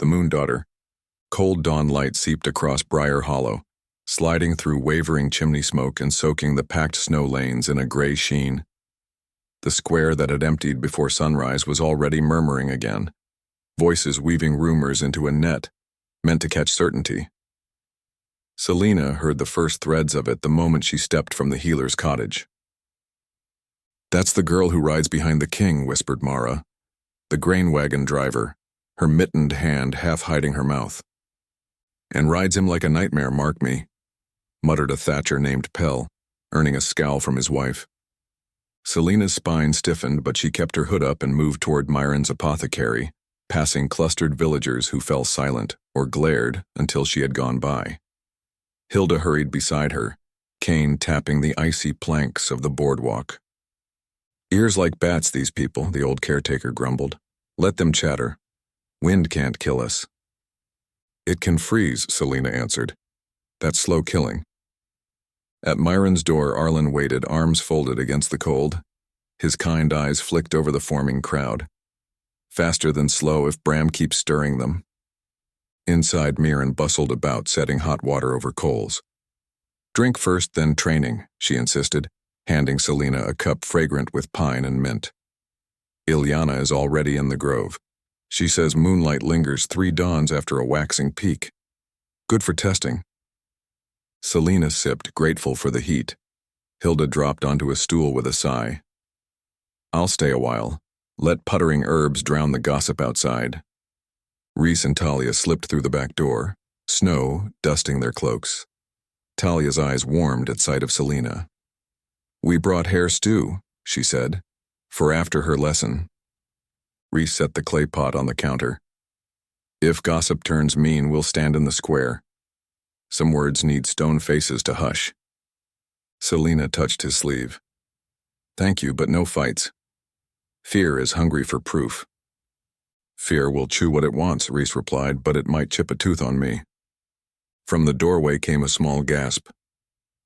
The moon daughter. Cold dawn light seeped across Briar Hollow, sliding through wavering chimney smoke and soaking the packed snow lanes in a gray sheen. The square that had emptied before sunrise was already murmuring again, voices weaving rumors into a net, meant to catch certainty. Selena heard the first threads of it the moment she stepped from the healer's cottage. "That's the girl who rides behind the king," whispered Mara, the grain wagon driver, her mittened hand half hiding her mouth. "And rides him like a nightmare, mark me," muttered a thatcher named Pell, earning a scowl from his wife. Selena's spine stiffened, but she kept her hood up and moved toward Myron's apothecary, passing clustered villagers who fell silent or glared until she had gone by. Hilda hurried beside her, cane tapping the icy planks of the boardwalk. "Ears like bats, these people," the old caretaker grumbled. "Let them chatter. Wind can't kill us." "It can freeze," Selena answered. "That's slow killing." At Myron's door, Arlen waited, arms folded against the cold. His kind eyes flicked over the forming crowd. Faster than slow if Bram keeps stirring them. Inside, Myron bustled about, setting hot water over coals. "Drink first, then training," she insisted, handing Selena a cup fragrant with pine and mint. "Ilyana is already in the grove. She says moonlight lingers 3 dawns after a waxing peak. Good for testing." Selena sipped, grateful for the heat. Hilda dropped onto a stool with a sigh. "I'll stay a while. Let puttering herbs drown the gossip outside." Reese and Talia slipped through the back door, snow dusting their cloaks. Talia's eyes warmed at sight of Selena. "We brought hare stew," she said, for after her lesson. Reese set the clay pot on the counter. "If gossip turns mean, we'll stand in the square. Some words need stone faces to hush." Selena touched his sleeve. "Thank you, but no fights. Fear is hungry for proof." "Fear will chew what it wants," Reese replied, "but it might chip a tooth on me." From the doorway came a small gasp.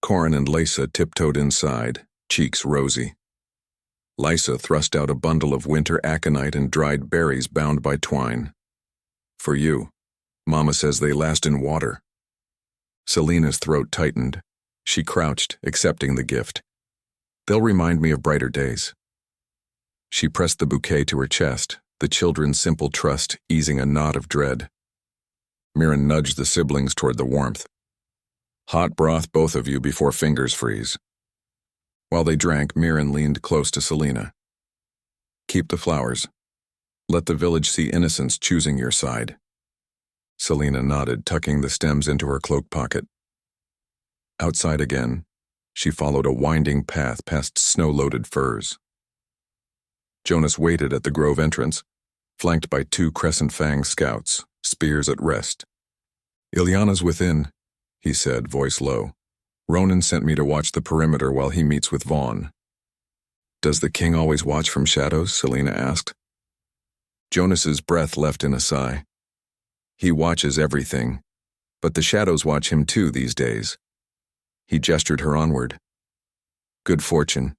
Corin and Lysa tiptoed inside, cheeks rosy. Lysa thrust out a bundle of winter aconite and dried berries bound by twine. "For you. Mama says they last in water." Selena's throat tightened. She crouched, accepting the gift. "They'll remind me of brighter days." She pressed the bouquet to her chest, the children's simple trust easing a knot of dread. Myron nudged the siblings toward the warmth. "Hot broth, both of you, before fingers freeze." While they drank, Myron leaned close to Selena. "Keep the flowers. Let the village see innocence choosing your side." Selena nodded, tucking the stems into her cloak pocket. Outside again, she followed a winding path past snow-loaded firs. Jonas waited at the grove entrance, flanked by 2 crescent-fanged scouts, spears at rest. "Ilyana's within," he said, voice low. "Ronan sent me to watch the perimeter while he meets with Vaughn." "Does the king always watch from shadows?" Selena asked. Jonas's breath left in a sigh. "He watches everything, but the shadows watch him too these days." He gestured her onward. "Good fortune."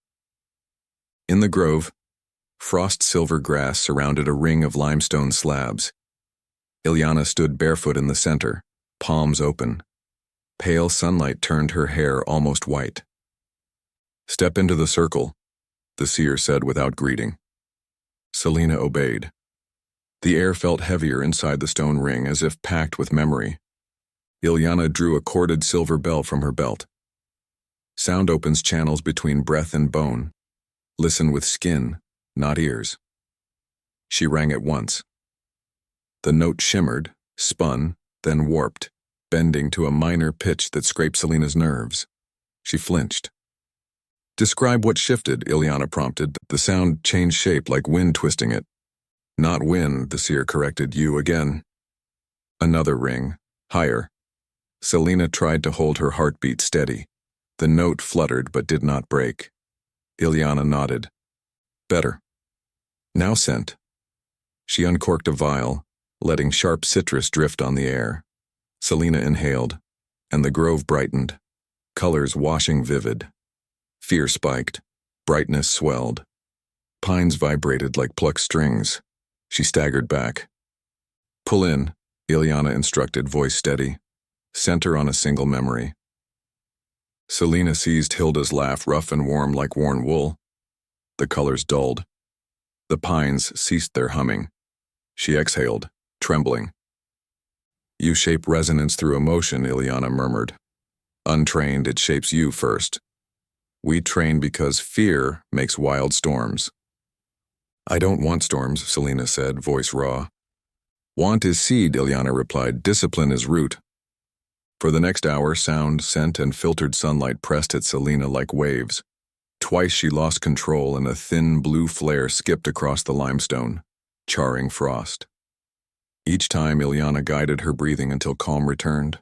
In the grove, frost-silver grass surrounded a ring of limestone slabs. Ilyana stood barefoot in the center, palms open. Pale sunlight turned her hair almost white. "Step into the circle," the seer said without greeting. Selena obeyed. The air felt heavier inside the stone ring, as if packed with memory. Ilyana drew a corded silver bell from her belt. "Sound opens channels between breath and bone. Listen with skin, not ears." She rang it once. The note shimmered, spun, then warped, bending to a minor pitch that scraped Selena's nerves. She flinched. "Describe what shifted," Ilyana prompted. The sound changed shape like wind twisting it. "Not wind," the seer corrected. "You again." Another ring, higher. Selena tried to hold her heartbeat steady. The note fluttered but did not break. Ilyana nodded. "Better. Now scent." She uncorked a vial, letting sharp citrus drift on the air. Selena inhaled, and the grove brightened, colors washing vivid. Fear spiked, brightness swelled. Pines vibrated like plucked strings. She staggered back. "Pull in," Ileana instructed, voice steady. Center on a single memory. Selena seized Hilda's laugh, rough and warm like worn wool. The colors dulled. The pines ceased their humming. She exhaled, trembling. You shape resonance through emotion, Ileana murmured. Untrained, it shapes you first. We train because fear makes wild storms. I don't want storms, Selena said, voice raw. Want is seed, Ileana replied. Discipline is root. For the next hour, sound, scent, and filtered sunlight pressed at Selena like waves. Twice she lost control and a thin blue flare skipped across the limestone, charring frost. Each time, Ileana guided her breathing until calm returned.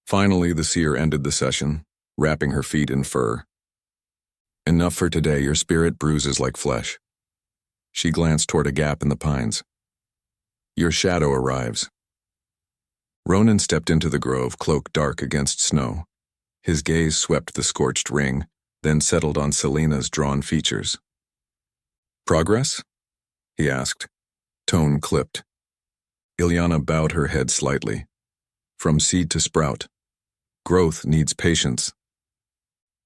Finally, the seer ended the session, wrapping her feet in fur. Enough for today, your spirit bruises like flesh. She glanced toward a gap in the pines. Your shadow arrives. Ronan stepped into the grove, cloak dark against snow. His gaze swept the scorched ring, then settled on Selena's drawn features. Progress? He asked, tone clipped. Ileana bowed her head slightly. From seed to sprout. Growth needs patience.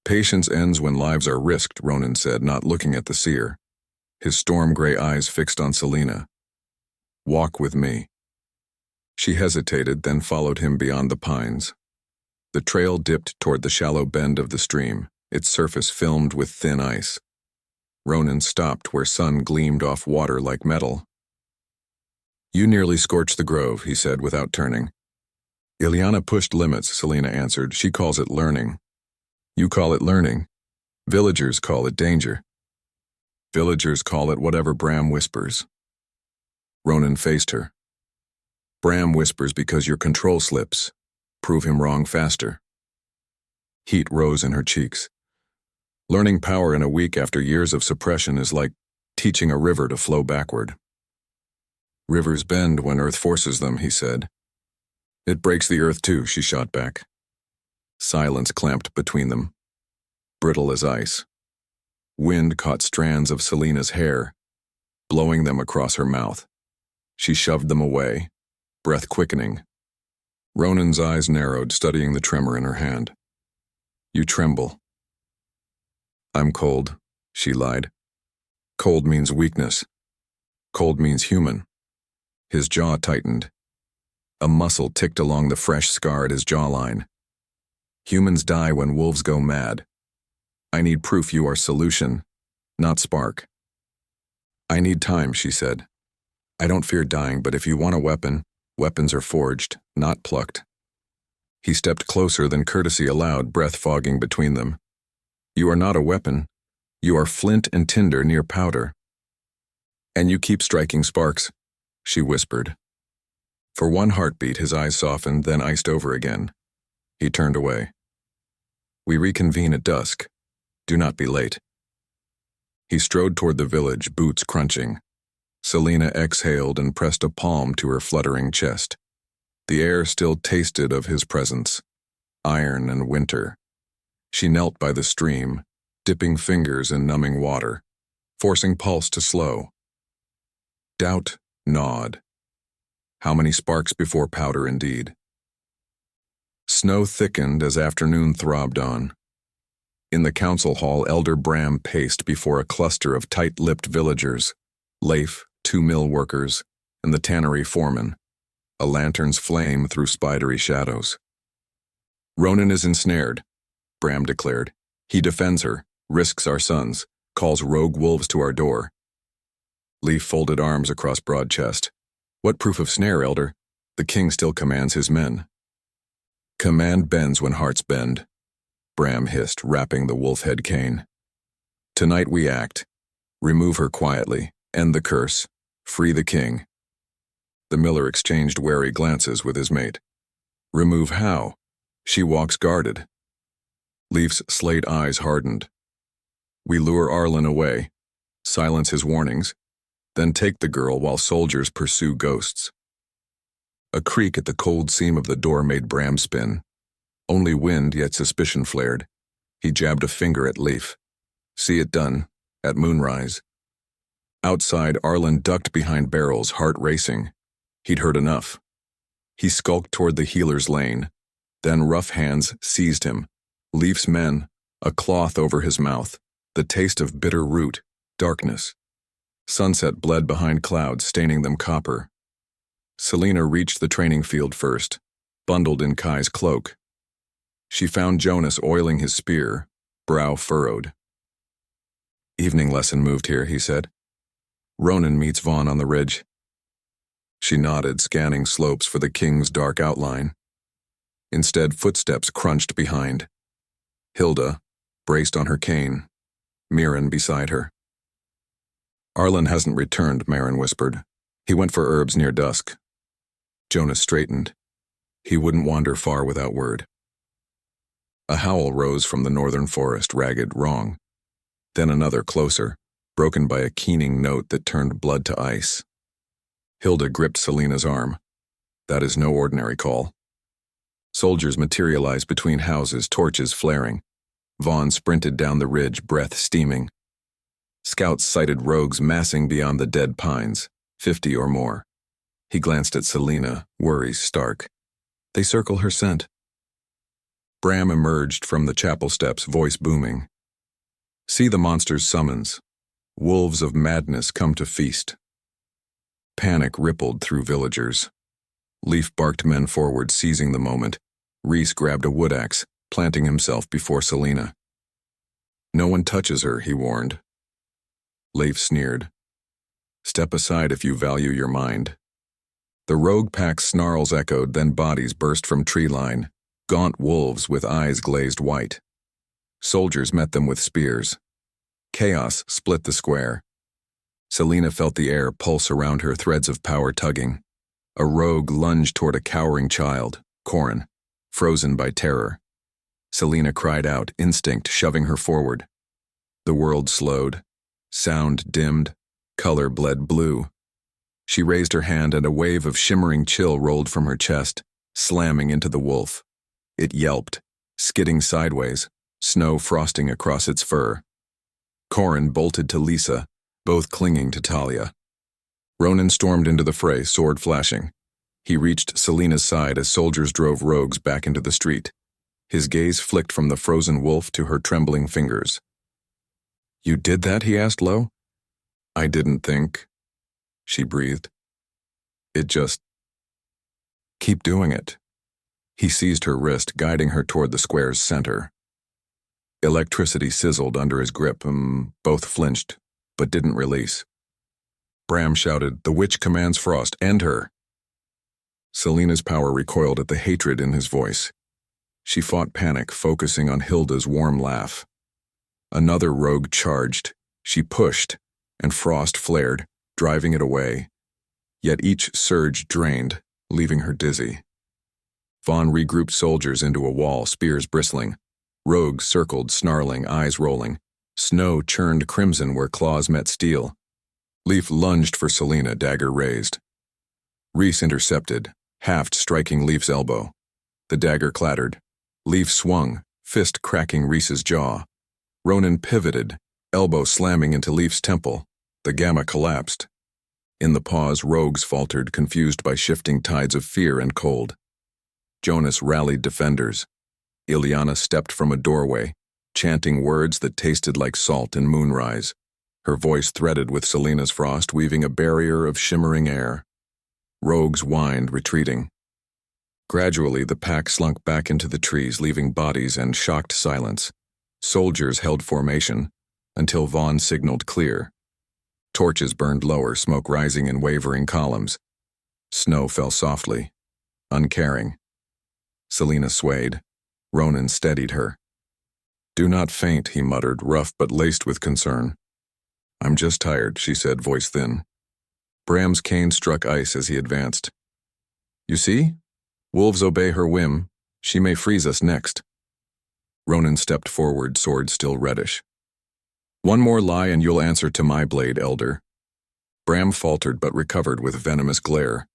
Patience ends when lives are risked, Ronan said, not looking at the seer. His storm-gray eyes fixed on Selena. Walk with me. She hesitated, then followed him beyond the pines. The trail dipped toward the shallow bend of the stream, its surface filmed with thin ice. Ronan stopped where sun gleamed off water like metal. You nearly scorched the grove, he said without turning. Ileana pushed limits, Selena answered. She calls it learning. You call it learning. Villagers call it danger. Villagers call it whatever Bram whispers. Ronan faced her. Bram whispers because your control slips. Prove him wrong faster. Heat rose in her cheeks. Learning power in a week after years of suppression is like teaching a river to flow backward. Rivers bend when earth forces them, he said. It breaks the earth too, she shot back. Silence clamped between them, brittle as ice. Wind caught strands of Selena's hair, blowing them across her mouth. She shoved them away, breath quickening. Ronan's eyes narrowed, studying the tremor in her hand. You tremble. I'm cold, she lied. Cold means weakness. Cold means human. His jaw tightened. A muscle ticked along the fresh scar at his jawline. Humans die when wolves go mad. I need proof you are solution, not spark. I need time, she said. I don't fear dying, but if you want a weapon, weapons are forged, not plucked. He stepped closer than courtesy allowed, breath fogging between them. You are not a weapon. You are flint and tinder near powder. And you keep striking sparks, she whispered. For one heartbeat, his eyes softened, then iced over again. He turned away. We reconvene at dusk. Do not be late. He strode toward the village, boots crunching. Selena exhaled and pressed a palm to her fluttering chest. The air still tasted of his presence, iron and winter. She knelt by the stream, dipping fingers in numbing water, forcing pulse to slow. Doubt gnawed. How many sparks before powder indeed? Snow thickened as afternoon throbbed on. In the council hall, Elder Bram paced before a cluster of tight-lipped villagers, Leif, 2 mill workers, and the tannery foreman, a lantern's flame through spidery shadows. Ronan is ensnared, Bram declared. He defends her, risks our sons, calls rogue wolves to our door. Leif folded arms across broad chest. What proof of snare, Elder? The king still commands his men. Command bends when hearts bend, Bram hissed, wrapping the wolf-head cane. Tonight we act. Remove her quietly, end the curse, free the king. The miller exchanged wary glances with his mate. Remove how? She walks guarded. Leif's slate eyes hardened. We lure Arlen away, silence his warnings, then take the girl while soldiers pursue ghosts. A creak at the cold seam of the door made Bram spin. Only wind, yet suspicion flared. He jabbed a finger at Leif. See it done, at moonrise. Outside, Arlen ducked behind barrels, heart racing. He'd heard enough. He skulked toward the healer's lane. Then rough hands seized him. Leaf's men, a cloth over his mouth, the taste of bitter root, darkness. Sunset bled behind clouds, staining them copper. Selena reached the training field first, bundled in Kai's cloak. She found Jonas oiling his spear, brow furrowed. "Evening lesson moved here," he said. "Ronan meets Vaughn on the ridge." She nodded, scanning slopes for the king's dark outline. Instead, footsteps crunched behind. Hilda, braced on her cane, Mirren beside her. "Arlen hasn't returned," Mirren whispered. "He went for herbs near dusk." Jonas straightened. He wouldn't wander far without word. A howl rose from the northern forest, ragged, wrong. Then another, closer, broken by a keening note that turned blood to ice. Hilda gripped Selena's arm. "That is no ordinary call." Soldiers materialized between houses, torches flaring. Vaughn sprinted down the ridge, breath steaming. Scouts sighted rogues massing beyond the dead pines, 50 or more. He glanced at Selena, worry stark. "They circle her scent." Bram emerged from the chapel steps, voice booming. "See the monster's summons. Wolves of madness come to feast." Panic rippled through villagers. Leaf barked men forward, seizing the moment. Reese grabbed a wood axe, planting himself before Selena. "No one touches her," he warned. Leif sneered. "Step aside if you value your mind." The rogue pack's snarls echoed, then bodies burst from tree line, gaunt wolves with eyes glazed white. Soldiers met them with spears. Chaos split the square. Selena felt the air pulse around her, threads of power tugging. A rogue lunged toward a cowering child, Corin, frozen by terror. Selena cried out, instinct shoving her forward. The world slowed. Sound dimmed. Color bled blue. She raised her hand and a wave of shimmering chill rolled from her chest, slamming into the wolf. It yelped, skidding sideways, snow frosting across its fur. Corin bolted to Lisa, both clinging to Talia. Ronan stormed into the fray, sword flashing. He reached Selena's side as soldiers drove rogues back into the street. His gaze flicked from the frozen wolf to her trembling fingers. "You did that?" he asked low. "I didn't think," she breathed. "It just... keep doing it." He seized her wrist, guiding her toward the square's center. Electricity sizzled under his grip. Both flinched, but didn't release. Bram shouted, "The witch commands Frost. End her." Selena's power recoiled at the hatred in his voice. She fought panic, focusing on Hilda's warm laugh. Another rogue charged. She pushed, and Frost flared, driving it away. Yet each surge drained, leaving her dizzy. Vaughn regrouped soldiers into a wall, spears bristling. Rogues circled, snarling, eyes rolling. Snow churned crimson where claws met steel. Leaf lunged for Selena, dagger raised. Reese intercepted, haft striking Leaf's elbow. The dagger clattered. Leaf swung, fist cracking Reese's jaw. Ronan pivoted, elbow slamming into Leaf's temple. The gamma collapsed. In the pause, rogues faltered, confused by shifting tides of fear and cold. Jonas rallied defenders. Ileana stepped from a doorway, chanting words that tasted like salt in moonrise. Her voice threaded with Selena's frost, weaving a barrier of shimmering air. Rogues whined, retreating. Gradually, the pack slunk back into the trees, leaving bodies and shocked silence. Soldiers held formation, until Vaughn signaled clear. Torches burned lower, smoke rising in wavering columns. Snow fell softly, uncaring. Selena swayed. Ronan steadied her. "Do not faint," he muttered, rough but laced with concern. "I'm just tired," she said, voice thin. Bram's cane struck ice as he advanced. "You see? Wolves obey her whim. She may freeze us next." Ronan stepped forward, sword still reddish. "One more lie and you'll answer to my blade, elder." Bram faltered but recovered with venomous glare.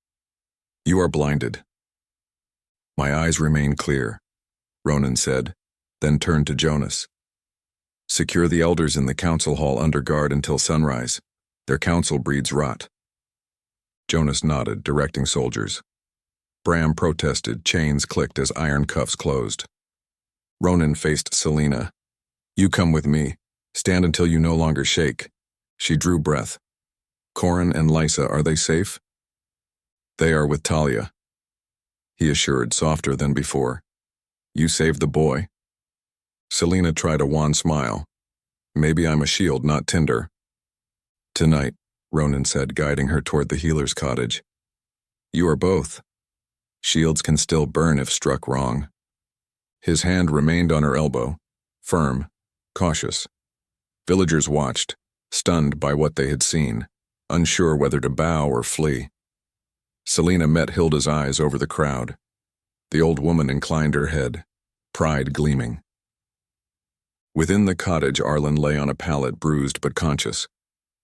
"You are blinded." "My eyes remain clear," Ronan said, then turned to Jonas. "Secure the elders in the council hall under guard until sunrise. Their counsel breeds rot." Jonas nodded, directing soldiers. Bram protested, chains clicked as iron cuffs closed. Ronan faced Selena. You come with me. Stand until you no longer shake. She drew breath. Corin and Lysa, are they safe? They are with Talia, he assured, softer than before. You saved the boy. Selena tried a wan smile. Maybe I'm a shield, not tinder. Tonight, Ronan said, guiding her toward the healer's cottage. You are both. Shields can still burn if struck wrong. His hand remained on her elbow, firm, cautious. Villagers watched, stunned by what they had seen, unsure whether to bow or flee. Selena met Hilda's eyes over the crowd. The old woman inclined her head, pride gleaming. Within the cottage, Arlen lay on a pallet, bruised but conscious,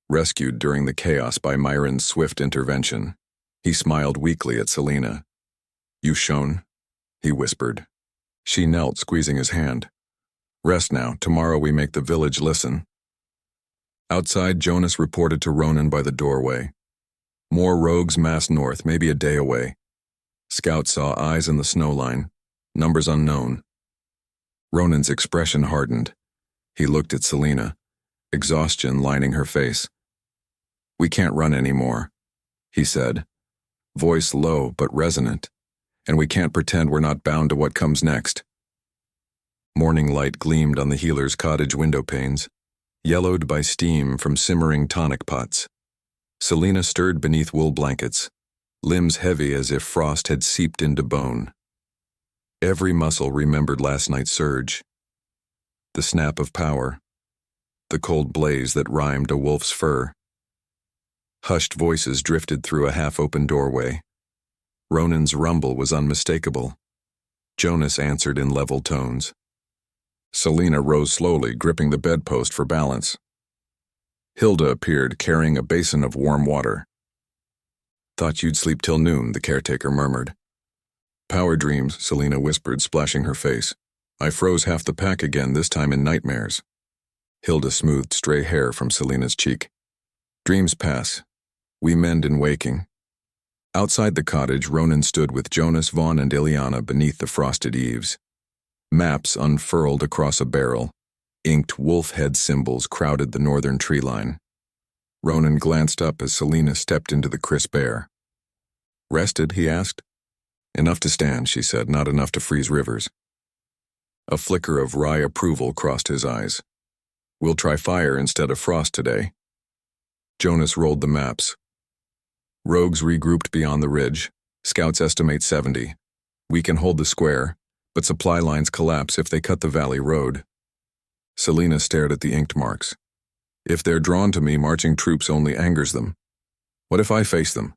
rescued during the chaos by Myron's swift intervention. He smiled weakly at Selena. You shone, he whispered. She knelt, squeezing his hand. Rest now, tomorrow we make the village listen. Outside, Jonas reported to Ronan by the doorway. More rogues massed north, maybe a day away. Scouts saw eyes in the snow line, numbers unknown. Ronan's expression hardened. He looked at Selena, exhaustion lining her face. We can't run anymore, he said, voice low but resonant, and we can't pretend we're not bound to what comes next. Morning light gleamed on the healer's cottage window panes, yellowed by steam from simmering tonic pots. Selena stirred beneath wool blankets, limbs heavy as if frost had seeped into bone. Every muscle remembered last night's surge. The snap of power, the cold blaze that rhymed a wolf's fur. Hushed voices drifted through a half-open doorway. Ronan's rumble was unmistakable. Jonas answered in level tones. Selena rose slowly, gripping the bedpost for balance. Hilda appeared, carrying a basin of warm water. Thought you'd sleep till noon, the caretaker murmured. Power dreams, Selena whispered, splashing her face. I froze half the pack again, this time in nightmares. Hilda smoothed stray hair from Selena's cheek. Dreams pass. We mend in waking. Outside the cottage, Ronan stood with Jonas, Vaughn, and Ileana beneath the frosted eaves. Maps unfurled across a barrel. Inked wolf head symbols crowded the northern tree line. Ronan glanced up as Selena stepped into the crisp air. Rested, he asked. Enough to stand, she said, not enough to freeze rivers. A flicker of wry approval crossed his eyes. We'll try fire instead of frost today. Jonas rolled the maps. Rogues regrouped beyond the ridge. Scouts estimate 70. We can hold the square, but supply lines collapse if they cut the valley road. Selena stared at the inked marks. If they're drawn to me, marching troops only angers them. What if I face them?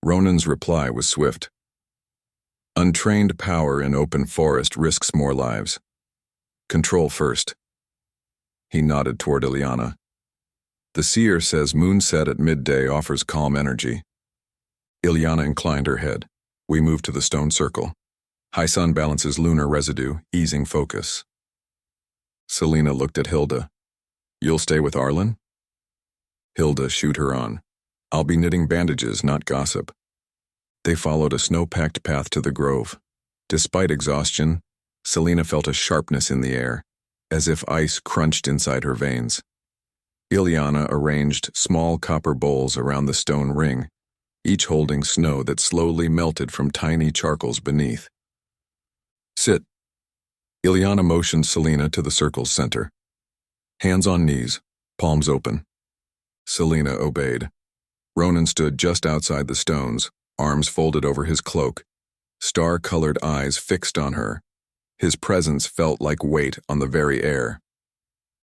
Ronan's reply was swift. Untrained power in open forest risks more lives. Control first. He nodded toward Ileana. The seer says moonset at midday offers calm energy. Ileana inclined her head. We moved to the stone circle. High sun balances lunar residue, easing focus. Selena looked at Hilda. You'll stay with Arlen? Hilda shooed her on. I'll be knitting bandages, not gossip. They followed a snow-packed path to the grove. Despite exhaustion, Selena felt a sharpness in the air, as if ice crunched inside her veins. Ileana arranged small copper bowls around the stone ring, each holding snow that slowly melted from tiny charcoals beneath. Sit. Ileana motioned Selena to the circle's center. Hands on knees, palms open. Selena obeyed. Ronan stood just outside the stones, arms folded over his cloak, star-colored eyes fixed on her. His presence felt like weight on the very air.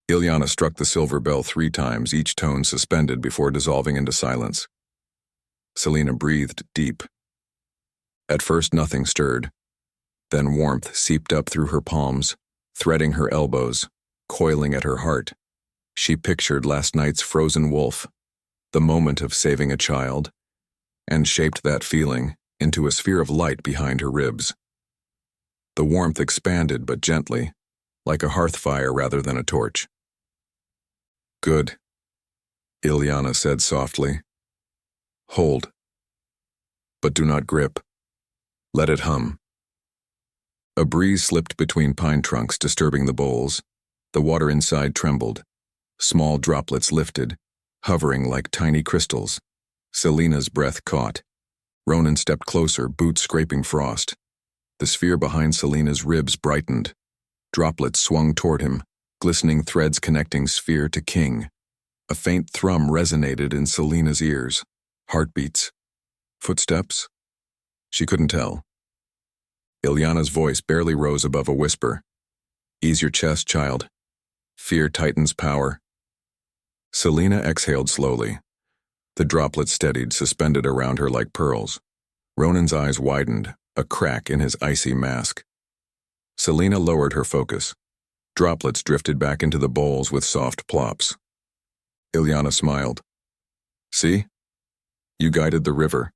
Ileana struck the silver bell 3 times, each tone suspended before dissolving into silence. Selena breathed deep. At first nothing stirred. Then warmth seeped up through her palms, threading her elbows, coiling at her heart. She pictured last night's frozen wolf, the moment of saving a child, and shaped that feeling into a sphere of light behind her ribs. The warmth expanded but gently, like a hearth fire rather than a torch. Good, Ileana said softly. Hold. But do not grip. Let it hum. A breeze slipped between pine trunks, disturbing the bowls. The water inside trembled. Small droplets lifted, hovering like tiny crystals. Selena's breath caught. Ronan stepped closer, boots scraping frost. The sphere behind Selena's ribs brightened. Droplets swung toward him, glistening threads connecting sphere to king. A faint thrum resonated in Selena's ears. Heartbeats. Footsteps? She couldn't tell. Ilyana's voice barely rose above a whisper. Ease your chest, child. Fear tightens power. Selena exhaled slowly. The droplets steadied, suspended around her like pearls. Ronan's eyes widened, a crack in his icy mask. Selena lowered her focus. Droplets drifted back into the bowls with soft plops. Ilyana smiled. See? You guided the river.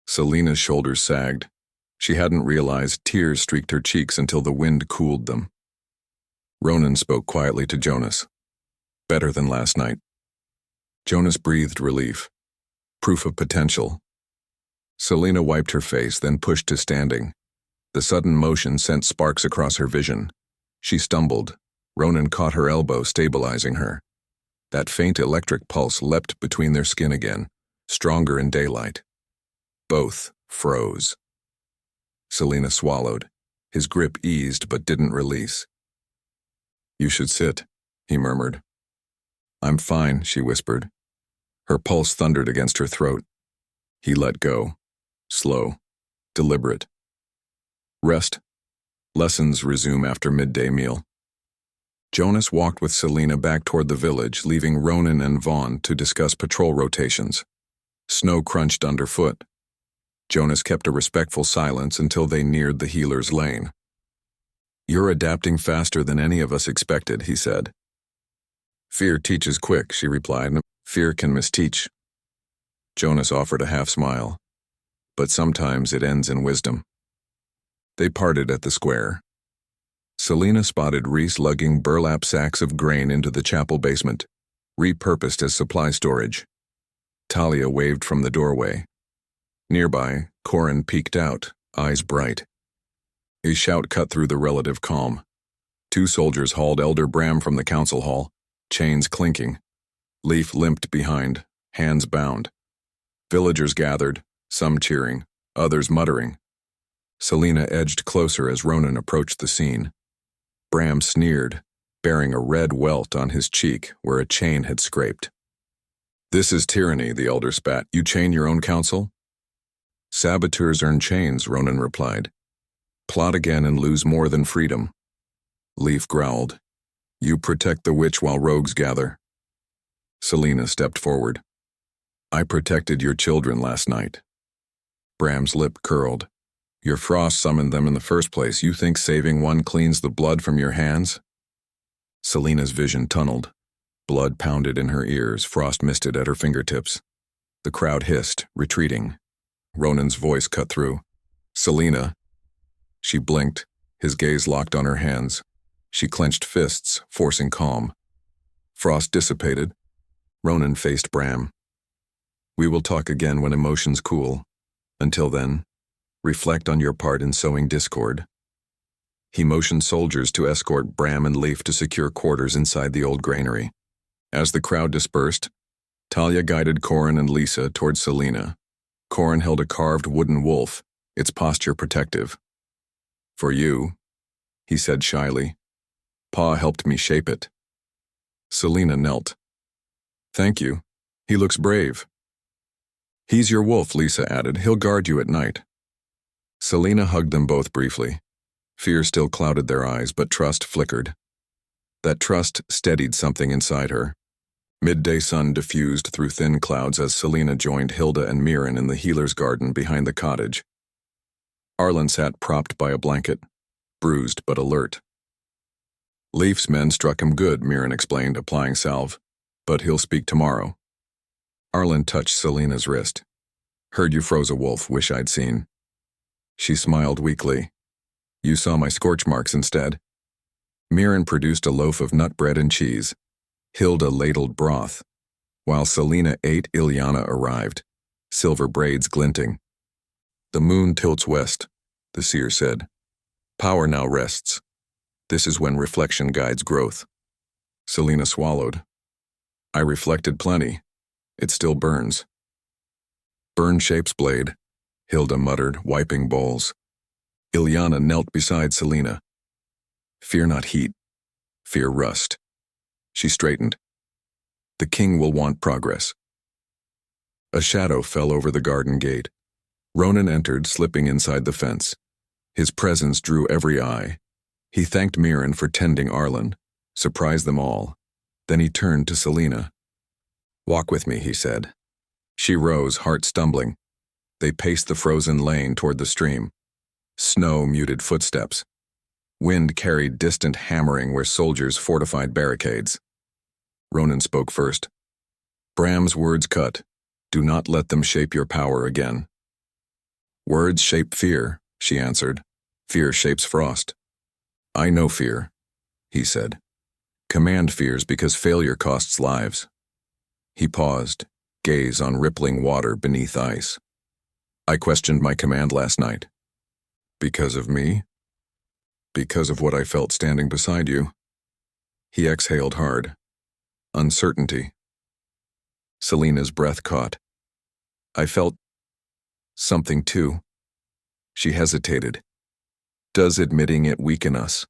Selena's shoulders sagged. She hadn't realized tears streaked her cheeks until the wind cooled them. Ronan spoke quietly to Jonas. Better than last night. Jonas breathed relief. Proof of potential. Selena wiped her face, then pushed to standing. The sudden motion sent sparks across her vision. She stumbled. Ronan caught her elbow, stabilizing her. That faint electric pulse leapt between their skin again, stronger in daylight. Both froze. Selena swallowed. His grip eased but didn't release. You should sit, he murmured. I'm fine, she whispered. Her pulse thundered against her throat. He let go. Slow. Deliberate. Rest. Lessons resume after midday meal. Jonas walked with Selena back toward the village, leaving Ronan and Vaughn to discuss patrol rotations. Snow crunched underfoot. Jonas kept a respectful silence until they neared the healer's lane. You're adapting faster than any of us expected, he said. Fear teaches quick, she replied. Fear can misteach. Jonas offered a half smile. But sometimes it ends in wisdom. They parted at the square. Selena spotted Reese lugging burlap sacks of grain into the chapel basement, repurposed as supply storage. Talia waved from the doorway. Nearby, Corin peeked out, eyes bright. A shout cut through the relative calm. 2 soldiers hauled Elder Bram from the council hall, chains clinking. Leaf limped behind, hands bound. Villagers gathered, some cheering, others muttering. Selena edged closer as Ronan approached the scene. Bram sneered, bearing a red welt on his cheek where a chain had scraped. This is tyranny, the elder spat. You chain your own council? Saboteurs earn chains, Ronan replied. Plot again and lose more than freedom. Leaf growled. You protect the witch while rogues gather. Selena stepped forward. I protected your children last night. Bram's lip curled. Your frost summoned them in the first place. You think saving one cleans the blood from your hands? Selena's vision tunneled. Blood pounded in her ears, frost misted at her fingertips. The crowd hissed, retreating. Ronan's voice cut through. Selena. She blinked, his gaze locked on her hands. She clenched fists, forcing calm. Frost dissipated. Ronan faced Bram. We will talk again when emotions cool. Until then, reflect on your part in sowing discord. He motioned soldiers to escort Bram and Leaf to secure quarters inside the old granary. As the crowd dispersed, Talia guided Corin and Lisa towards Selena. Corin held a carved wooden wolf, its posture protective. For you, he said shyly. Pa helped me shape it. Selena knelt. Thank you. He looks brave. He's your wolf, Lisa added. He'll guard you at night. Selena hugged them both briefly. Fear still clouded their eyes, but trust flickered. That trust steadied something inside her. Midday sun diffused through thin clouds as Selena joined Hilda and Mirren in the healer's garden behind the cottage. Arlen sat propped by a blanket, bruised but alert. Leaf's men struck him good, Mirren explained, applying salve, but he'll speak tomorrow. Arlen touched Selena's wrist. Heard you froze a wolf, wish I'd seen. She smiled weakly. You saw my scorch marks instead. Mirren produced a loaf of nut bread and cheese. Hilda ladled broth. While Selena ate, Ilyana arrived, silver braids glinting. The moon tilts west, the seer said. Power now rests. This is when reflection guides growth. Selena swallowed. I reflected plenty. It still burns. Burn shapes blade, Hilda muttered, wiping bowls. Ilyana knelt beside Selena. Fear not heat. Fear rust. She straightened. The king will want progress. A shadow fell over the garden gate. Ronan entered, slipping inside the fence. His presence drew every eye. He thanked Mirren for tending Arlen, surprised them all. Then he turned to Selena. Walk with me, he said. She rose, heart stumbling. They paced the frozen lane toward the stream. Snow muted footsteps. Wind carried distant hammering where soldiers fortified barricades. Ronan spoke first. Bram's words cut. Do not let them shape your power again. Words shape fear, she answered. Fear shapes frost. I know fear, he said. Command fears because failure costs lives. He paused, gaze on rippling water beneath ice. I questioned my command last night. Because of me? Because of what I felt standing beside you. He exhaled hard. Uncertainty. Selena's breath caught. I felt something too. She hesitated. Does admitting it weaken us?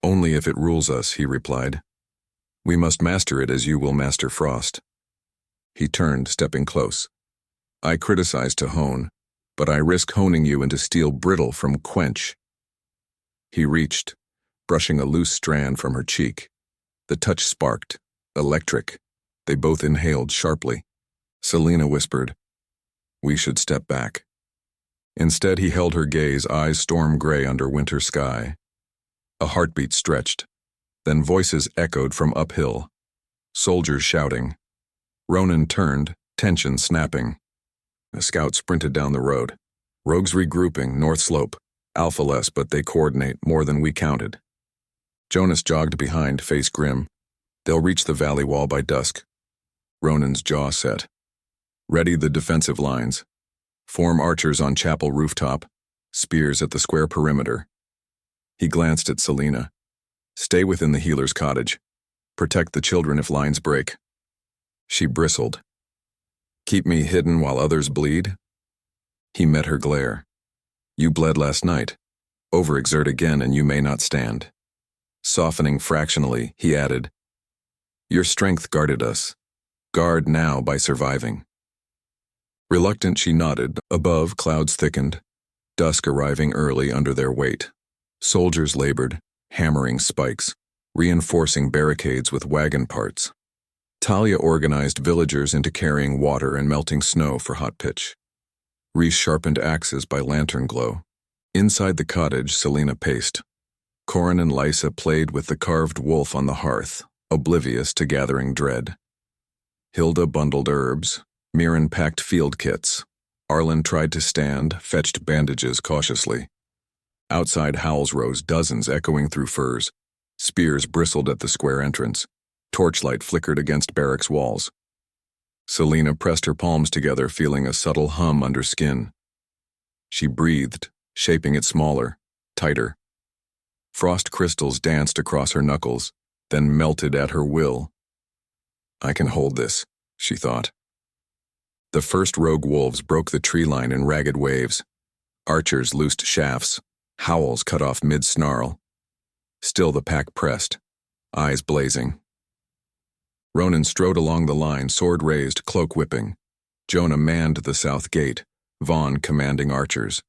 Only if it rules us, he replied. We must master it as you will master frost. He turned, stepping close. I criticize to hone, but I risk honing you into steel brittle from quench. He reached, brushing a loose strand from her cheek. The touch sparked, electric. They both inhaled sharply. Selena whispered, we should step back. Instead, he held her gaze, eyes storm gray under winter sky. A heartbeat stretched. Then voices echoed from uphill. Soldiers shouting. Ronan turned, tension snapping. A scout sprinted down the road. Rogues regrouping, north slope. Alpha less, but they coordinate more than we counted. Jonas jogged behind, face grim. They'll reach the valley wall by dusk. Ronan's jaw set. Ready the defensive lines. Form archers on chapel rooftop. Spears at the square perimeter. He glanced at Selena. Stay within the healer's cottage. Protect the children if lines break. She bristled. Keep me hidden while others bleed? He met her glare. You bled last night. Overexert again and you may not stand. Softening fractionally, he added, your strength guarded us. Guard now by surviving. Reluctant, she nodded. Above, clouds thickened. Dusk arriving early under their weight. Soldiers labored, hammering spikes, reinforcing barricades with wagon parts. Talia organized villagers into carrying water and melting snow for hot pitch. Reese sharpened axes by lantern glow. Inside the cottage, Selena paced. Corin and Lysa played with the carved wolf on the hearth, oblivious to gathering dread. Hilda bundled herbs. Mirren packed field kits. Arlen tried to stand, fetched bandages cautiously. Outside howls rose, dozens echoing through firs. Spears bristled at the square entrance. Torchlight flickered against barracks walls. Selena pressed her palms together, feeling a subtle hum under skin. She breathed, shaping it smaller, tighter. Frost crystals danced across her knuckles, then melted at her will. I can hold this, she thought. The first rogue wolves broke the tree line in ragged waves. Archers loosed shafts, howls cut off mid-snarl. Still the pack pressed, eyes blazing. Ronan strode along the line, sword raised, cloak whipping. Jonah manned the south gate, Vaughn commanding archers.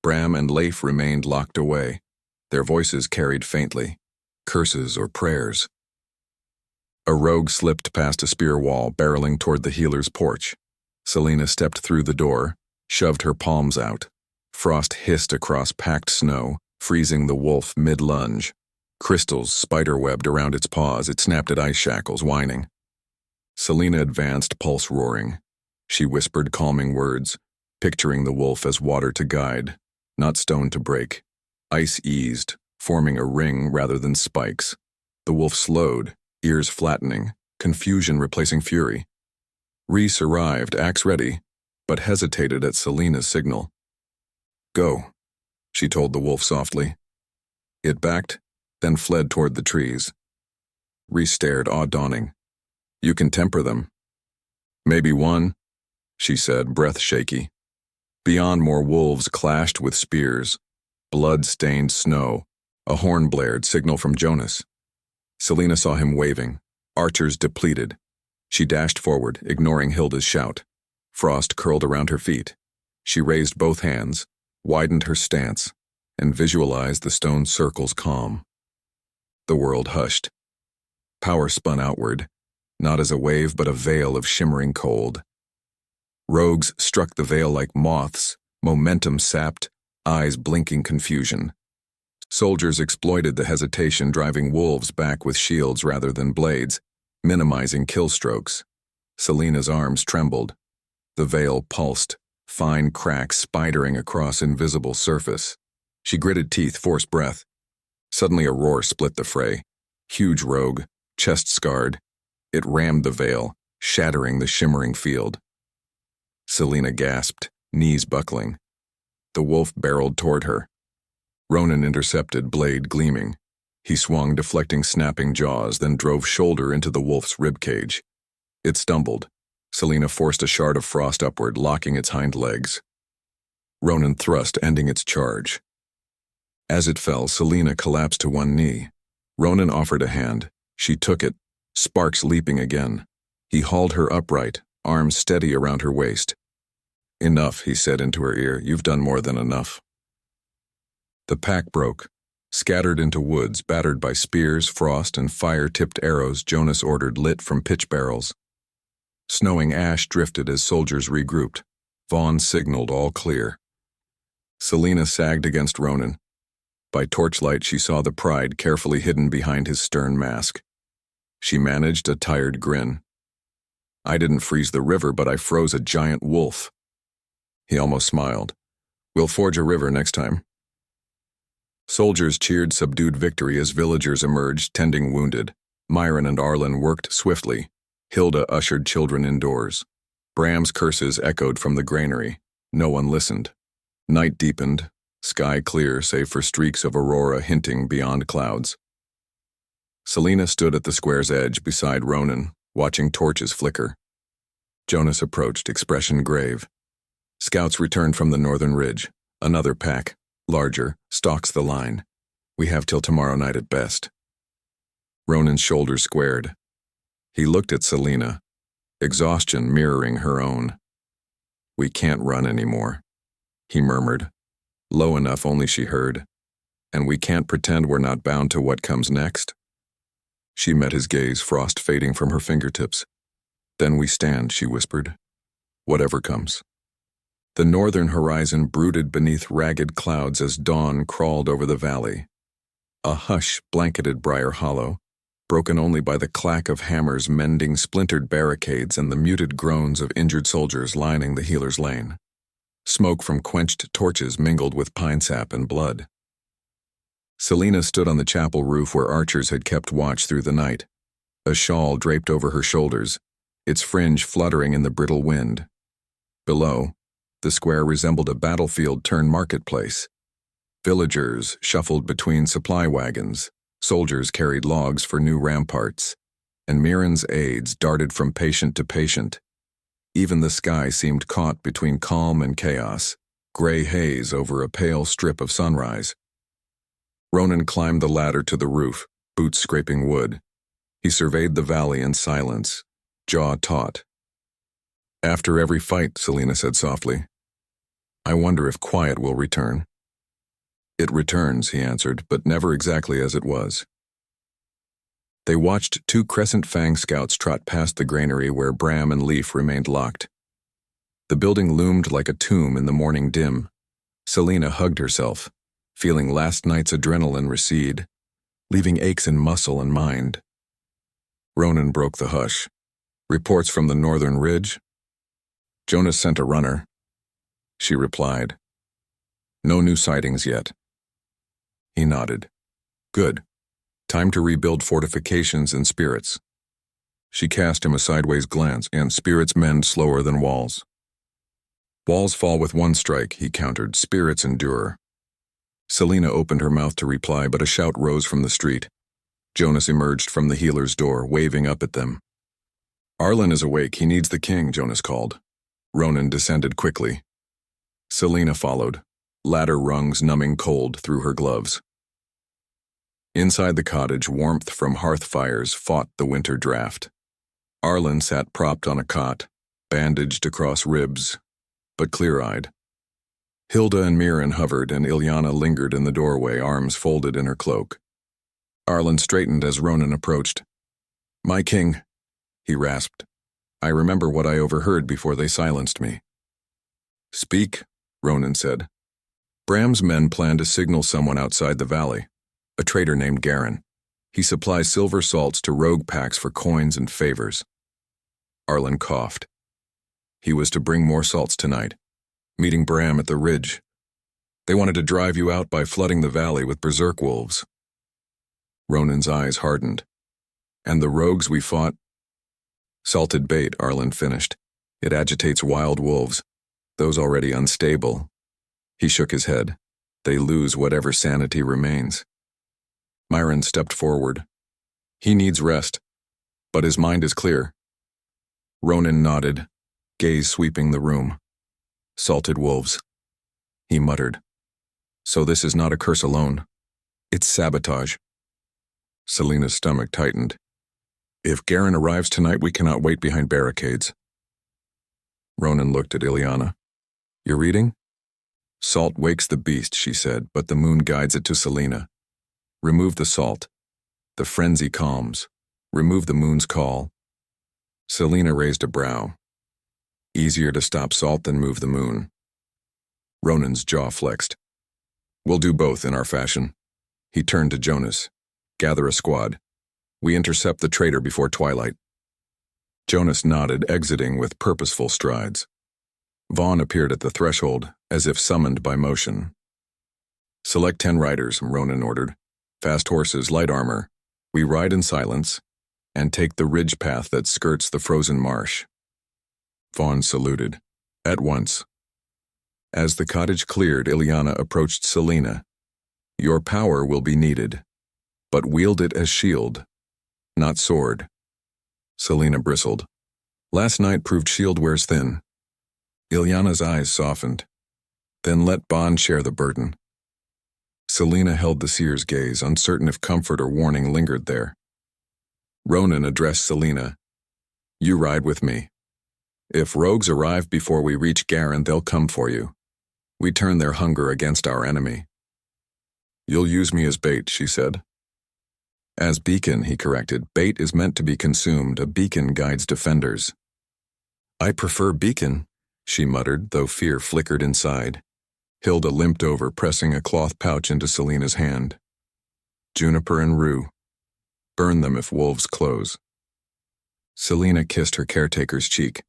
Bram and Leif remained locked away. Their voices carried faintly, curses or prayers. A rogue slipped past a spear wall, barreling toward the healer's porch. Selena stepped through the door, shoved her palms out. Frost hissed across packed snow, freezing the wolf mid-lunge. Crystals spider-webbed around its paws, it snapped at ice shackles, whining. Selena advanced, pulse roaring. She whispered calming words, picturing the wolf as water to guide, not stone to break. Ice eased, forming a ring rather than spikes. The wolf slowed, ears flattening, confusion replacing fury. Reese arrived, axe ready. but hesitated at Selena's signal. "Go," she told the wolf softly. It backed, then fled toward the trees. Rhys stared, awe dawning. "You can temper them." "Maybe one," she said, breath shaky. Beyond, more wolves clashed with spears. Blood-stained snow. A horn blared, signal from Jonas. Selena saw him waving. Archers depleted. She dashed forward, ignoring Hilda's shout. Frost curled around her feet. She raised both hands, widened her stance, and visualized the stone circle's calm. The world hushed. Power spun outward, not as a wave but a veil of shimmering cold. Rogues struck the veil like moths, momentum sapped, eyes blinking confusion. Soldiers exploited the hesitation, driving wolves back with shields rather than blades, minimizing kill strokes. Selena's arms trembled. The veil pulsed, fine cracks spidering across invisible surface. She gritted teeth, forced breath. Suddenly a roar split the fray. Huge rogue, chest scarred. It rammed the veil, shattering the shimmering field. Selena gasped, knees buckling. The wolf barreled toward her. Ronan intercepted, blade gleaming. He swung, deflecting snapping jaws, then drove shoulder into the wolf's ribcage. It stumbled. Selena forced a shard of frost upward, locking its hind legs. Ronan thrust, ending its charge. As it fell, Selena collapsed to one knee. Ronan offered a hand. She took it, sparks leaping again. He hauled her upright, arms steady around her waist. "Enough," he said into her ear. "You've done more than enough." The pack broke. Scattered into woods, battered by spears, frost, and fire-tipped arrows Jonas ordered lit from pitch barrels. Snowing ash drifted as soldiers regrouped. Vaughn signaled all clear. Selena sagged against Ronan. By torchlight she saw the pride carefully hidden behind his stern mask. She managed a tired grin. "I didn't freeze the river, but I froze a giant wolf." He almost smiled. "We'll forge a river next time." Soldiers cheered subdued victory as villagers emerged, tending wounded. Myron and Arlen worked swiftly. Hilda ushered children indoors. Bram's curses echoed from the granary. No one listened. Night deepened, sky clear save for streaks of aurora hinting beyond clouds. Selena stood at the square's edge beside Ronan, watching torches flicker. Jonas approached, expression grave. Scouts returned from the northern ridge. Another pack, larger, stalks the line. "We have till tomorrow night at best." Ronan's shoulders squared. He looked at Selena, exhaustion mirroring her own. "We can't run anymore," he murmured, low enough only she heard. "And we can't pretend we're not bound to what comes next." She met his gaze, frost fading from her fingertips. "Then we stand," she whispered. "Whatever comes." The northern horizon brooded beneath ragged clouds as dawn crawled over the valley. A hush blanketed Briar Hollow, broken only by the clack of hammers mending splintered barricades and the muted groans of injured soldiers lining the healer's lane. Smoke from quenched torches mingled with pine sap and blood. Selena stood on the chapel roof where archers had kept watch through the night. A shawl draped over her shoulders, its fringe fluttering in the brittle wind. Below, the square resembled a battlefield turned marketplace. Villagers shuffled between supply wagons, soldiers carried logs for new ramparts, and Mirren's aides darted from patient to patient. Even the sky seemed caught between calm and chaos, gray haze over a pale strip of sunrise. Ronan climbed the ladder to the roof, boots scraping wood. He surveyed the valley in silence, jaw taut. "After every fight," Selena said softly, "I wonder if quiet will return." "It returns," he answered, "but never exactly as it was." They watched two Crescent Fang scouts trot past the granary where Bram and Leaf remained locked. The building loomed like a tomb in the morning dim. Selena hugged herself, feeling last night's adrenaline recede, leaving aches in muscle and mind. Ronan broke the hush. "Reports from the northern ridge?" "Jonas sent a runner." She replied, "No new sightings yet." He nodded. "Good. Time to rebuild fortifications and spirits." She cast him a sideways glance, and spirits mend slower than walls. Walls fall with one strike, he countered. Spirits endure. Selena opened her mouth to reply, but a shout rose from the street. Jonas emerged from the healer's door, waving up at them. Arlen is awake. He needs the king, Jonas called. Ronan descended quickly. Selena followed, ladder rungs numbing cold through her gloves. Inside the cottage, warmth from hearth fires fought the winter draft. Arlen sat propped on a cot, bandaged across ribs, but clear-eyed. Hilda and Mirren hovered, and Ilyana lingered in the doorway, arms folded in her cloak. Arlen straightened as Ronan approached. "My king," he rasped. "I remember what I overheard before they silenced me." "Speak," Ronan said. "Bram's men plan to signal someone outside the valley, a traitor named Garen. He supplies silver salts to rogue packs for coins and favors." Arlen coughed. "He was to bring more salts tonight, meeting Bram at the ridge. They wanted to drive you out by flooding the valley with berserk wolves." Ronan's eyes hardened. "And the rogues we fought?" "Salted bait," Arlen finished. "It agitates wild wolves, those already unstable." He shook his head. "They lose whatever sanity remains." Myron stepped forward. "He needs rest, but his mind is clear." Ronan nodded, gaze sweeping the room. "Salted wolves," he muttered. "So this is not a curse alone. It's sabotage." Selena's stomach tightened. "If Garen arrives tonight, we cannot wait behind barricades." Ronan looked at Ilyana. "You're reading?" "Salt wakes the beast," she said, "but the moon guides it to Selena. Remove the salt. The frenzy calms. Remove the moon's call." Selena raised a brow. "Easier to stop salt than move the moon." Ronan's jaw flexed. "We'll do both in our fashion." He turned to Jonas. "Gather a squad. We intercept the traitor before twilight." Jonas nodded, exiting with purposeful strides. Vaughn appeared at the threshold, as if summoned by motion. "Select 10 riders," Ronan ordered. "Fast horses, light armor. We ride in silence, and take the ridge path that skirts the frozen marsh." Vaughn saluted. "At once." As the cottage cleared, Ilyana approached Selena. "Your power will be needed, but wield it as shield, not sword." Selena bristled. "Last night proved shield wears thin." Ilyana's eyes softened. "Then let Bond share the burden." Selena held the seer's gaze, uncertain if comfort or warning lingered there. Ronan addressed Selena. "You ride with me. If rogues arrive before we reach Garen, they'll come for you. We turn their hunger against our enemy." "You'll use me as bait," she said. "As beacon," he corrected. "Bait is meant to be consumed. A beacon guides defenders." "I prefer beacon," she muttered, though fear flickered inside. Hilda limped over, pressing a cloth pouch into Selena's hand. "Juniper and rue. Burn them if wolves close." Selena kissed her caretaker's cheek.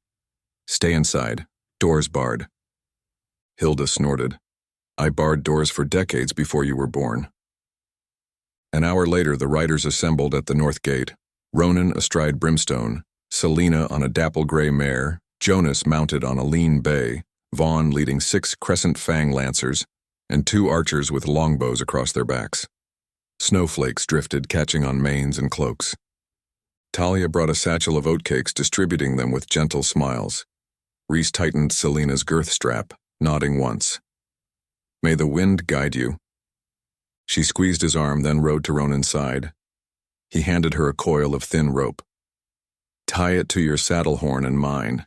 "Stay inside. Doors barred." Hilda snorted. "I barred doors for decades before you were born." An hour later, the riders assembled at the north gate. Ronan astride Brimstone, Selena on a dapple-gray mare, Jonas mounted on a lean bay, Vaughn leading 6 crescent fang lancers, and 2 archers with longbows across their backs. Snowflakes drifted, catching on manes and cloaks. Talia brought a satchel of oatcakes, distributing them with gentle smiles. Reese tightened Selena's girth strap, nodding once. "May the wind guide you." She squeezed his arm, then rode to Ronan's side. He handed her a coil of thin rope. "Tie it to your saddle horn and mine.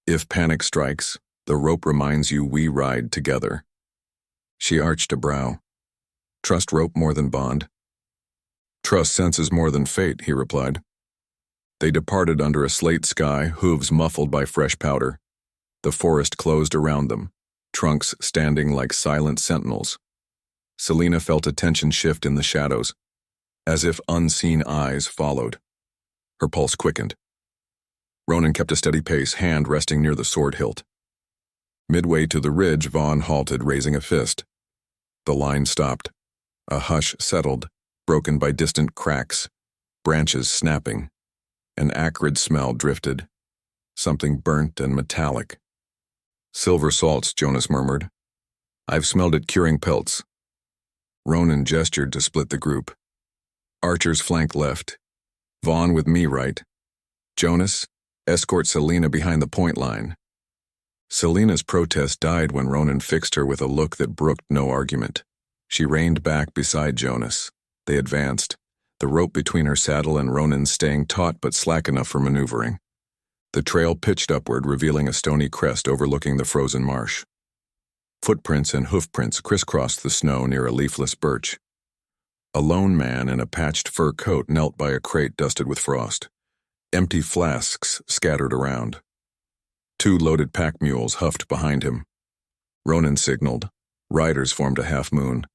If panic strikes, the rope reminds you we ride together." She arched a brow. "Trust rope more than bond?" "Trust senses more than fate," he replied. They departed under a slate sky, hooves muffled by fresh powder. The forest closed around them, trunks standing like silent sentinels. Selena felt a tension shift in the shadows, as if unseen eyes followed. Her pulse quickened. Ronan kept a steady pace, hand resting near the sword hilt. Midway to the ridge, Vaughn halted, raising a fist. The line stopped. A hush settled, broken by distant cracks, branches snapping. An acrid smell drifted, something burnt and metallic. Silver salts, Jonas murmured. I've smelled it curing pelts. Ronan gestured to split the group. Archers flank left. Vaughn with me right. Jonas, escort Selena behind the point line. Selena's protest died when Ronan fixed her with a look that brooked no argument. She reined back beside Jonas. They advanced, the rope between her saddle and Ronan's staying taut but slack enough for maneuvering. The trail pitched upward, revealing a stony crest overlooking the frozen marsh. Footprints and hoofprints crisscrossed the snow near a leafless birch. A lone man in a patched fur coat knelt by a crate dusted with frost. Empty flasks scattered around. 2 loaded pack mules huffed behind him. Ronan signaled. Riders formed a half moon.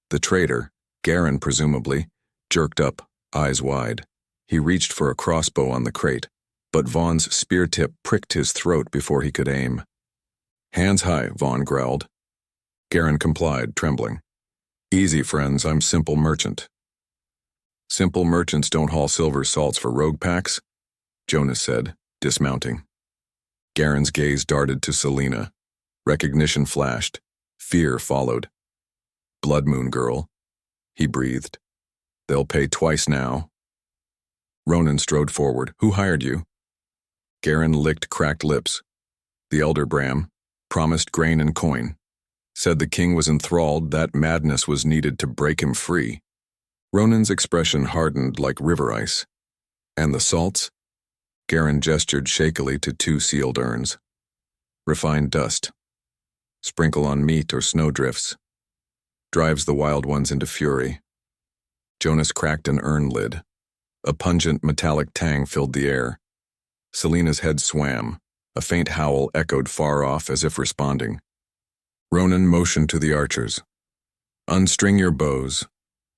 The traitor, Garen presumably, jerked up, eyes wide. He reached for a crossbow on the crate, but Vaughn's spear tip pricked his throat before he could aim. Hands high, Vaughn growled. Garen complied, trembling. Easy, friends, I'm simple merchant. Simple merchants don't haul silver salts for rogue packs, Jonas said, dismounting. Garen's gaze darted to Selena. Recognition flashed. Fear followed. Blood Moon girl, he breathed. They'll pay twice now. Ronan strode forward. Who hired you? Garen licked cracked lips. The elder Bram promised grain and coin. Said the king was enthralled, that madness was needed to break him free. Ronan's expression hardened like river ice. And the salts? Garen gestured shakily to 2 sealed urns. Refined dust. Sprinkle on meat or snowdrifts. Drives the wild ones into fury. Jonas cracked an urn lid. A pungent metallic tang filled the air. Selena's head swam. A faint howl echoed far off as if responding. Ronan motioned to the archers. Unstring your bows.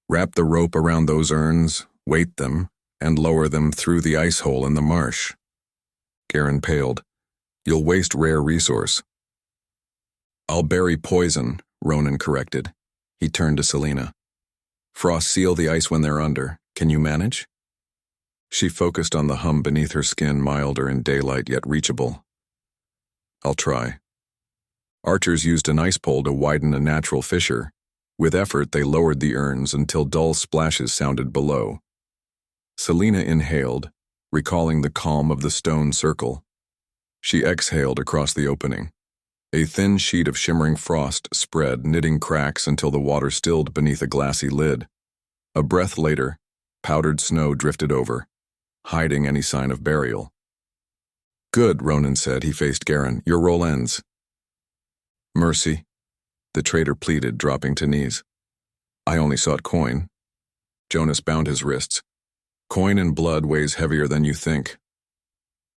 Wrap the rope around those urns, weight them, and lower them through the ice hole in the marsh. Garen paled. You'll waste rare resource. I'll bury poison, Ronan corrected. He turned to Selena. Frost seal the ice when they're under. Can you manage? She focused on the hum beneath her skin, milder in daylight yet reachable. I'll try. Archers used an ice pole to widen a natural fissure. With effort, they lowered the urns until dull splashes sounded below. Selena inhaled, recalling the calm of the stone circle. She exhaled across the opening. A thin sheet of shimmering frost spread, knitting cracks until the water stilled beneath a glassy lid. A breath later, powdered snow drifted over, hiding any sign of burial. Good, Ronan said. He faced Garen. Your role ends. Mercy, the traitor pleaded, dropping to knees. I only sought coin. Jonas bound his wrists. Coin and blood weighs heavier than you think.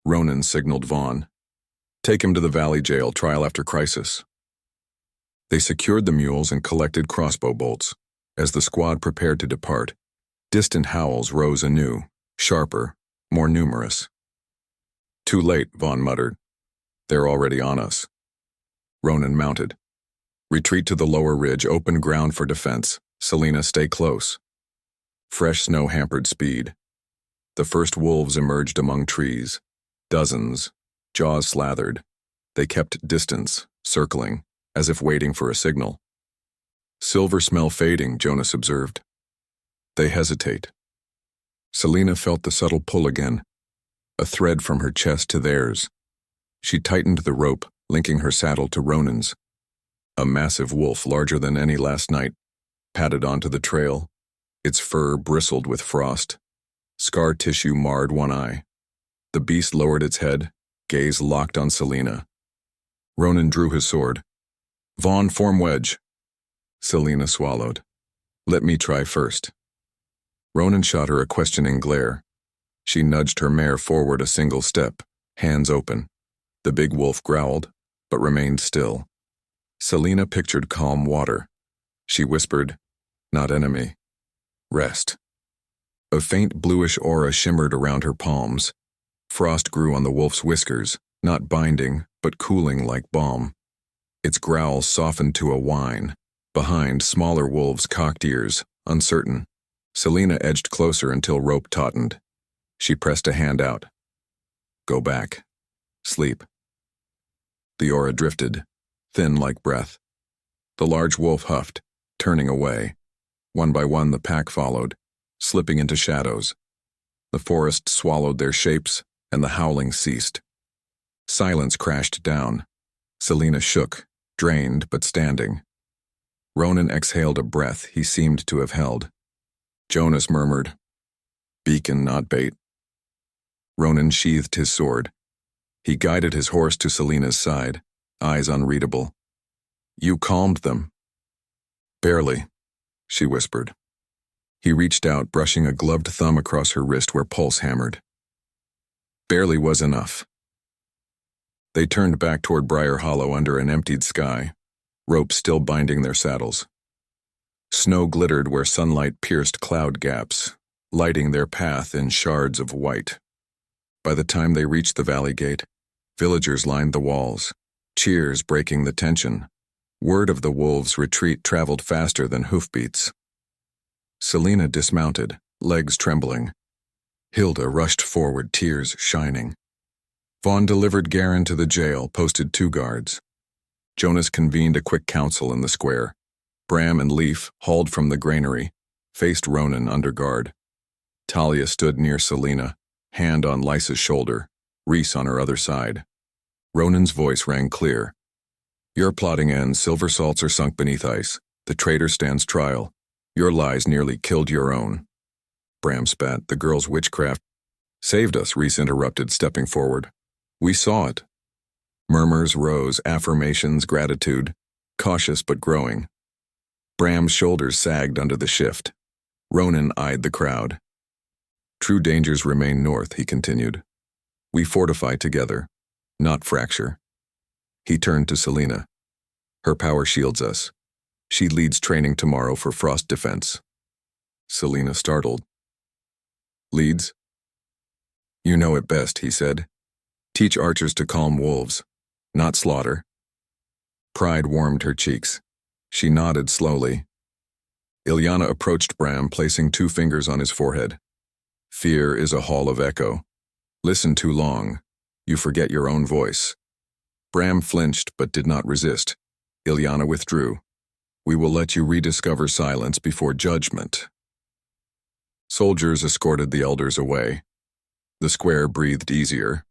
Ronan signaled Vaughn. Take him to the valley jail, trial after crisis. They secured the mules and collected crossbow bolts. As the squad prepared to depart, distant howls rose anew, sharper, more numerous. Too late, Vaughn muttered. They're already on us. Ronan mounted. Retreat to the lower ridge, open ground for defense. Selena, stay close. Fresh snow hampered speed. The first wolves emerged among trees. Dozens, jaws slathered. They kept distance, circling, as if waiting for a signal. Silver smell fading, Jonas observed. They hesitate. Selena felt the subtle pull again, a thread from her chest to theirs. She tightened the rope, linking her saddle to Ronan's. A massive wolf, larger than any last night, padded onto the trail. Its fur bristled with frost. Scar tissue marred one eye. The beast lowered its head, gaze locked on Selena. Ronan drew his sword. Vaughn, form wedge. Selena swallowed. Let me try first. Ronan shot her a questioning glare. She nudged her mare forward a single step, hands open. The big wolf growled, but remained still. Selena pictured calm water. She whispered, not enemy. Rest. A faint bluish aura shimmered around her palms. Frost grew on the wolf's whiskers, not binding, but cooling like balm. Its growl softened to a whine. Behind, smaller wolves cocked ears, uncertain. Selena edged closer until rope tautened. She pressed a hand out. Go back. Sleep. The aura drifted, thin like breath. The large wolf huffed, turning away. One by one the pack followed, slipping into shadows. The forest swallowed their shapes, and the howling ceased. Silence crashed down. Selena shook, drained but standing. Ronan exhaled a breath he seemed to have held. Jonas murmured, "Beacon, not bait." Ronan sheathed his sword. He guided his horse to Selena's side, eyes unreadable. "You calmed them." "Barely," she whispered. He reached out, brushing a gloved thumb across her wrist where pulse hammered. Barely was enough. They turned back toward Briar Hollow under an emptied sky, ropes still binding their saddles. Snow glittered where sunlight pierced cloud gaps, lighting their path in shards of white. By the time they reached the valley gate, villagers lined the walls, cheers breaking the tension. Word of the wolves' retreat traveled faster than hoofbeats. Selena dismounted, legs trembling. Hilda rushed forward, tears shining. Vaughn delivered Garen to the jail, posted 2 guards. Jonas convened a quick council in the square. Bram and Leaf, hauled from the granary, faced Ronan under guard. Talia stood near Selena, hand on Lysa's shoulder, Reese on her other side. Ronan's voice rang clear. "Your plotting ends, silver salts are sunk beneath ice. The traitor stands trial. Your lies nearly killed your own." Bram spat. "The girl's witchcraft saved us," Reese interrupted, stepping forward. "We saw it." Murmurs rose, affirmations, gratitude, cautious but growing. Bram's shoulders sagged under the shift. Ronan eyed the crowd. "True dangers remain north," he continued. "We fortify together, not fracture." He turned to Selena. "Her power shields us. She leads training tomorrow for frost defense." Selena startled. "Leads?" "You know it best," he said. "Teach archers to calm wolves, not slaughter." Pride warmed her cheeks. She nodded slowly. Ilyana approached Bram, placing 2 fingers on his forehead. "Fear is a hall of echo. Listen too long. You forget your own voice." Bram flinched but did not resist. Ilyana withdrew. "We will let you rediscover silence before judgment." Soldiers escorted the elders away. The square breathed easier.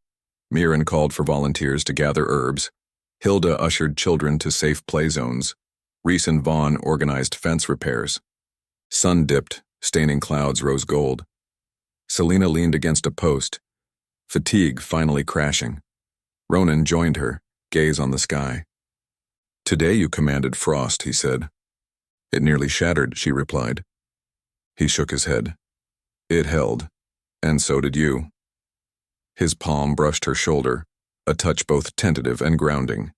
Mirren called for volunteers to gather herbs. Hilda ushered children to safe play zones. Reese and Vaughn organized fence repairs. Sun dipped, staining clouds rose gold. Selena leaned against a post, fatigue finally crashing. Ronan joined her, gaze on the sky. "Today you commanded frost," he said. "It nearly shattered," she replied. He shook his head. "It held, and so did you." His palm brushed her shoulder, a touch both tentative and grounding.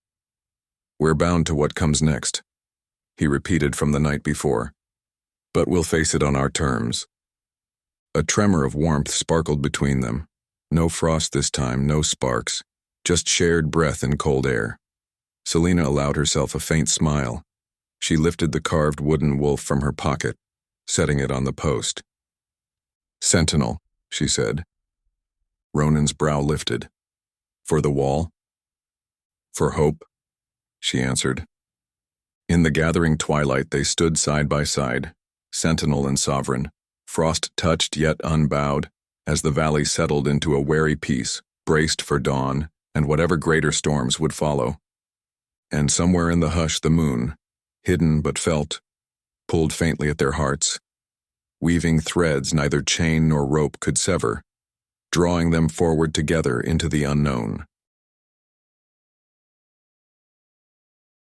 "We're bound to what comes next," he repeated from the night before. "But we'll face it on our terms." A tremor of warmth sparkled between them. No frost this time, no sparks, just shared breath in cold air. Selena allowed herself a faint smile. She lifted the carved wooden wolf from her pocket, setting it on the post. "Sentinel," she said. Ronan's brow lifted. "For the wall?" "For hope," she answered. In the gathering twilight they stood side by side, sentinel and sovereign, frost-touched yet unbowed, as the valley settled into a wary peace, braced for dawn and whatever greater storms would follow. And somewhere in the hush the moon, hidden but felt, pulled faintly at their hearts, weaving threads neither chain nor rope could sever, drawing them forward together into the unknown.